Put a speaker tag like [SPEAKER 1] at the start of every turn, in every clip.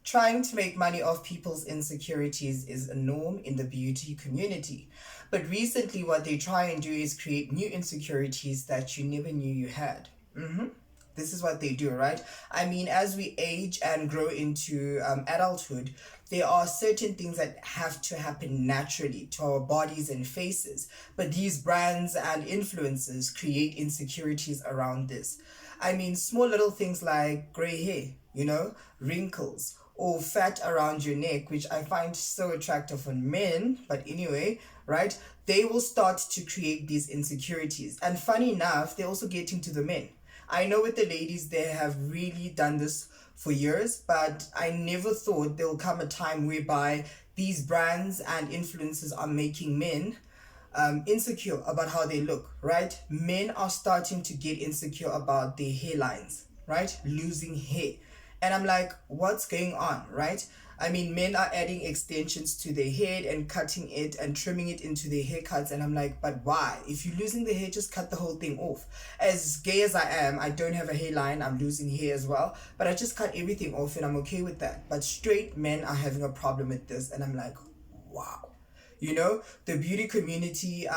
[SPEAKER 1] Trying to make money off people's insecurities is a norm in the beauty community. But recently, what they try and do is create new insecurities that you never knew you had. This is what they do, right? I mean, as we age and grow into adulthood, there are certain things that have to happen naturally to our bodies and faces. But these brands and influencers create insecurities around this. I mean, small little things like gray hair, wrinkles, or fat around your neck, which I find so attractive on men. But anyway, right? They will start to create these insecurities. And funny enough, they're also getting to the men. I know with the ladies, they have really done this for years, but I never thought there will come a time whereby these brands and influencers are making men insecure about how they look, right? Men are starting to get insecure about their hairlines, right? Losing hair. And I'm like, what's going on, right? I mean, men are adding extensions to their head and cutting it and trimming it into their haircuts. And I'm like, but why? If you're losing the hair, just cut the whole thing off. As gay as I am, I don't have a hairline. I'm losing hair as well. But I just cut everything off and I'm okay with that. But straight men are having a problem with this. And I'm like, wow. The beauty community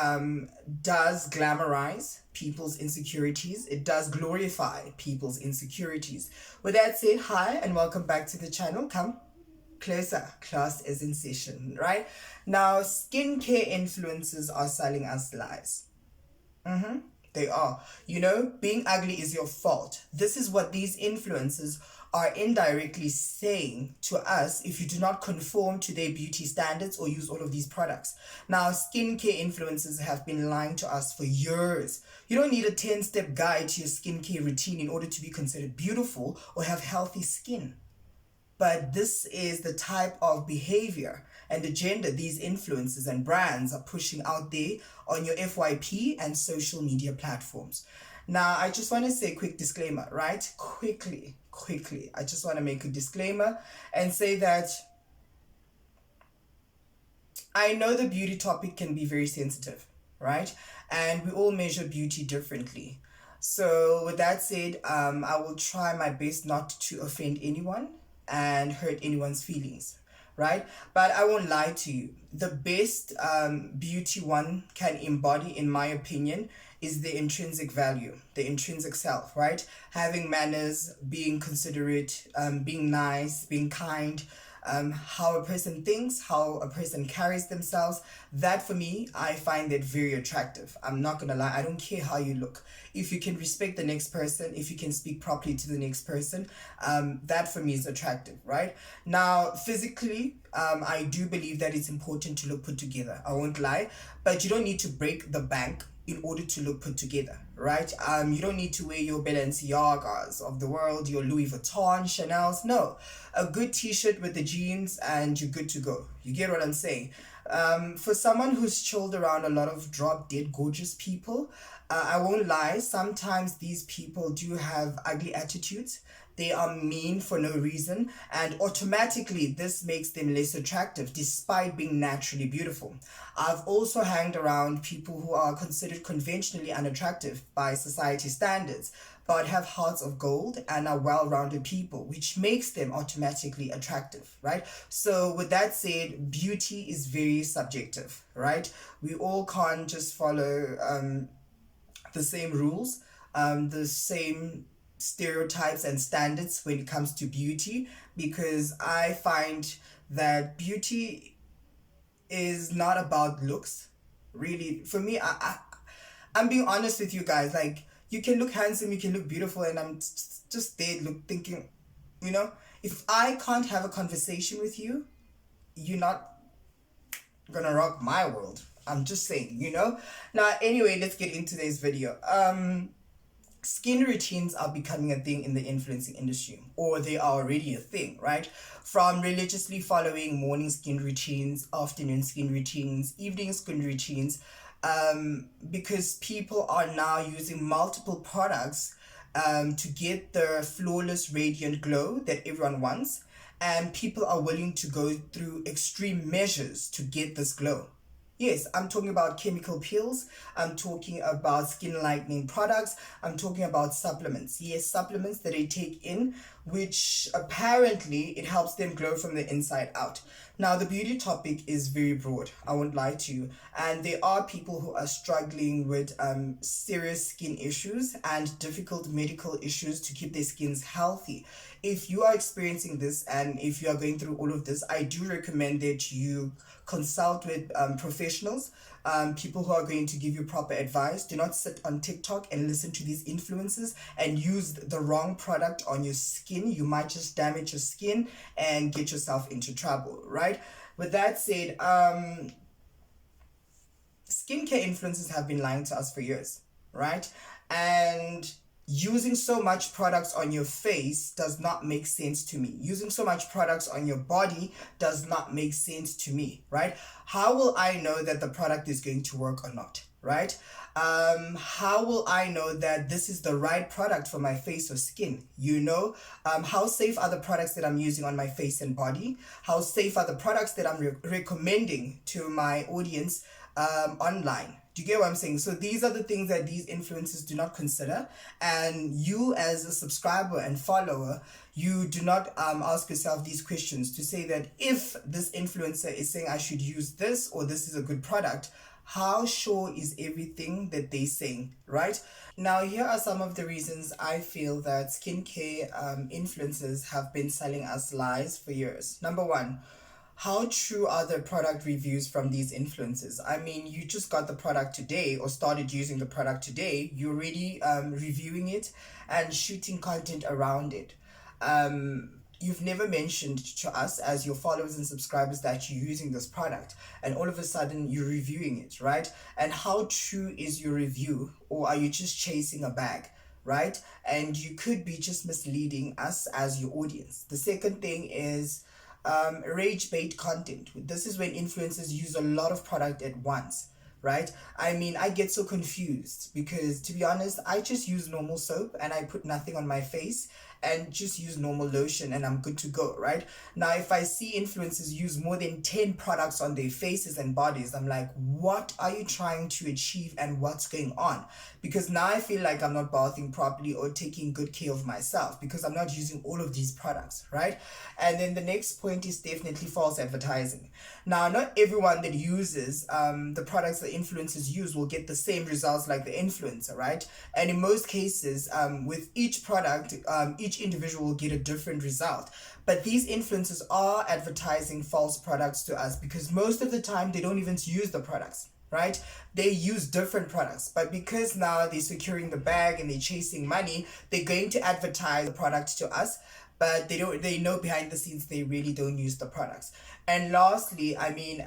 [SPEAKER 1] does glamorize people's insecurities. It does glorify people's insecurities. With that said, hi and welcome back to the channel. Come closer, class is in session, right? Now, skincare influencers are selling us lies. They are. Being ugly is your fault. This is what these influencers are indirectly saying to us if you do not conform to their beauty standards or use all of these products. Now, skincare influencers have been lying to us for years. You don't need a 10-step guide to your skincare routine in order to be considered beautiful or have healthy skin. But this is the type of behavior and agenda these influencers and brands are pushing out there on your FYP and social media platforms. Now, I just want to say a quick disclaimer, right? Quickly. I just want to make a disclaimer and say that I know the beauty topic can be very sensitive, right? And we all measure beauty differently. So with that said, I will try my best not to offend anyone and hurt anyone's feelings, right? But I won't lie to you. The best beauty one can embody, in my opinion, is the intrinsic value, the intrinsic self, right? Having manners, being considerate, being nice, being kind, how a person thinks, how a person carries themselves. That for me, I find that very attractive. I'm not gonna lie, I don't care how you look. If you can respect the next person, if you can speak properly to the next person, that for me is attractive, right? Now, physically, I do believe that it's important to look put together. I won't lie, but you don't need to break the bank in order to look put together, right? You don't need to wear your Balenciagas of the world, your Louis Vuitton, Chanel's. No, a good t-shirt with the jeans and you're good to go. You get what I'm saying? For someone who's chilled around a lot of drop dead gorgeous people, I won't lie, sometimes these people do have ugly attitudes. They are mean for no reason, and automatically this makes them less attractive despite being naturally beautiful. I've also hanged around people who are considered conventionally unattractive by society standards, but have hearts of gold and are well-rounded people, which makes them automatically attractive, right? So with that said, beauty is very subjective, right? We all can't just follow the same rules, the same stereotypes and standards when it comes to beauty, because I find that beauty is not about looks. Really, for me, I'm being honest with you guys. Like, you can look handsome, you can look beautiful, and I'm just there thinking, if I can't have a conversation with you, you're not gonna rock my world. I'm just saying. Now, anyway, let's get into this video. Skin routines are becoming a thing in the influencing industry, or they are already a thing, right? From religiously following morning skin routines, afternoon skin routines, evening skin routines, because people are now using multiple products to get the flawless, radiant glow that everyone wants, and people are willing to go through extreme measures to get this glow. Yes, I'm talking about chemical peels. I'm talking about skin lightening products. I'm talking about supplements. Yes, supplements that they take in, which apparently it helps them glow from the inside out. Now, the beauty topic is very broad. I won't lie to you. And there are people who are struggling with serious skin issues and difficult medical issues to keep their skins healthy. If you are experiencing this and if you are going through all of this, I do recommend that you consult with professionals, people who are going to give you proper advice. Do not sit on TikTok and listen to these influencers and use the wrong product on your skin. You might just damage your skin and get yourself into trouble, right? With that said, skincare influencers have been lying to us for years, right? And using so much products on your face does not make sense to me. Using so much products on your body does not make sense to me, right? How will I know that the product is going to work or not, right? How will I know that this is the right product for my face or skin? How safe are the products that I'm using on my face and body? How safe are the products that I'm recommending to my audience online? Do you get what I'm saying? So these are the things that these influencers do not consider. And you as a subscriber and follower, you do not ask yourself these questions to say that if this influencer is saying I should use this or this is a good product, how sure is everything that they're saying, right? Now, here are some of the reasons I feel that skincare influencers have been selling us lies for years. Number one, how true are the product reviews from these influencers? I mean, you just got the product today or started using the product today. You're already reviewing it and shooting content around it. You've never mentioned to us as your followers and subscribers that you're using this product, and all of a sudden you're reviewing it, right? And how true is your review, or are you just chasing a bag, right? And you could be just misleading us as your audience. The second thing is rage bait content. This is when influencers use a lot of product at once, right? I mean, I get so confused because, to be honest, I just use normal soap and I put nothing on my face and just use normal lotion and I'm good to go, right? Now, if I see influencers use more than 10 products on their faces and bodies, I'm like, what are you trying to achieve and what's going on? Because now I feel like I'm not bathing properly or taking good care of myself because I'm not using all of these products, right? And then the next point is definitely false advertising. Now, not everyone that uses the products the influencers use will get the same results like the influencer, right? And in most cases, with each product, each individual will get a different result. But these influencers are advertising false products to us because most of the time they don't even use the products, right? They use different products, but because now they're securing the bag and they're chasing money, they're going to advertise the product to us, but they know behind the scenes they really don't use the products. And lastly, I mean,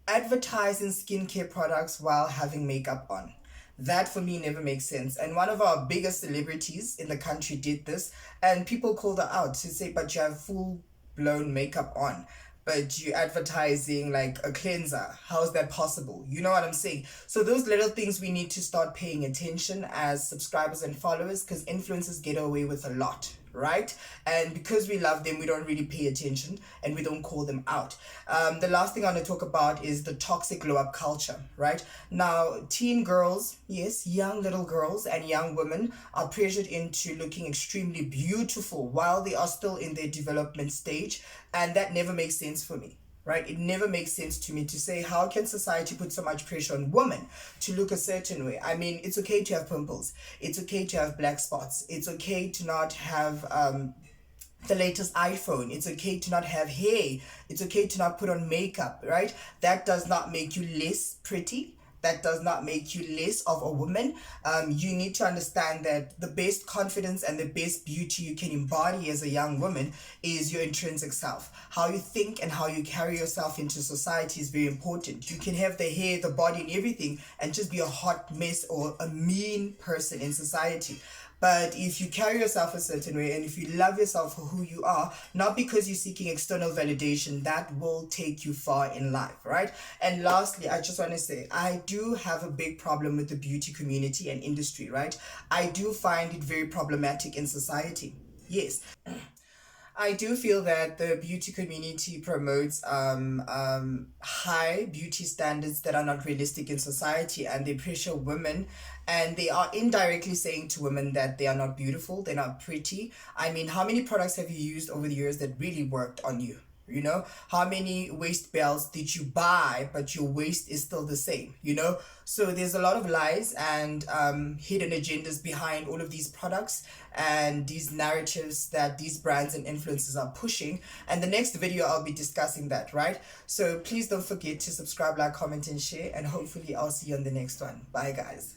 [SPEAKER 1] advertising skincare products while having makeup on. That for me never makes sense. And one of our biggest celebrities in the country did this, and people called her out to say, but you have full blown makeup on. But you're advertising like a cleanser. How's that possible? You know what I'm saying? So those little things we need to start paying attention as subscribers and followers because influencers get away with a lot, right? And because we love them, we don't really pay attention and we don't call them out. The last thing I want to talk about is the toxic glow up culture, right? Now, teen girls, yes, young little girls and young women are pressured into looking extremely beautiful while they are still in their development stage, and that never makes sense for me, right? It never makes sense to me to say, how can society put so much pressure on women to look a certain way? I mean, it's okay to have pimples. It's okay to have black spots. It's okay to not have the latest iPhone. It's okay to not have hair. It's okay to not put on makeup, right? That does not make you less pretty. That does not make you less of a woman. You need to understand that the best confidence and the best beauty you can embody as a young woman is your intrinsic self. How you think and how you carry yourself into society is very important. You can have the hair, the body, and everything, and just be a hot mess or a mean person in society. But if you carry yourself a certain way and if you love yourself for who you are, not because you're seeking external validation, that will take you far in life, right? And lastly, I just want to say, I do have a big problem with the beauty community and industry, right? I do find it very problematic in society. Yes. I do feel that the beauty community promotes high beauty standards that are not realistic in society, and they pressure women, and they are indirectly saying to women that they are not beautiful, they're not pretty. I mean, how many products have you used over the years that really worked on you? You know, how many waist belts did you buy, but your waist is still the same, you know? So there's a lot of lies and hidden agendas behind all of these products and these narratives that these brands and influencers are pushing. And the next video, I'll be discussing that, right? So please don't forget to subscribe, like, comment, and share. And hopefully, I'll see you on the next one. Bye, guys.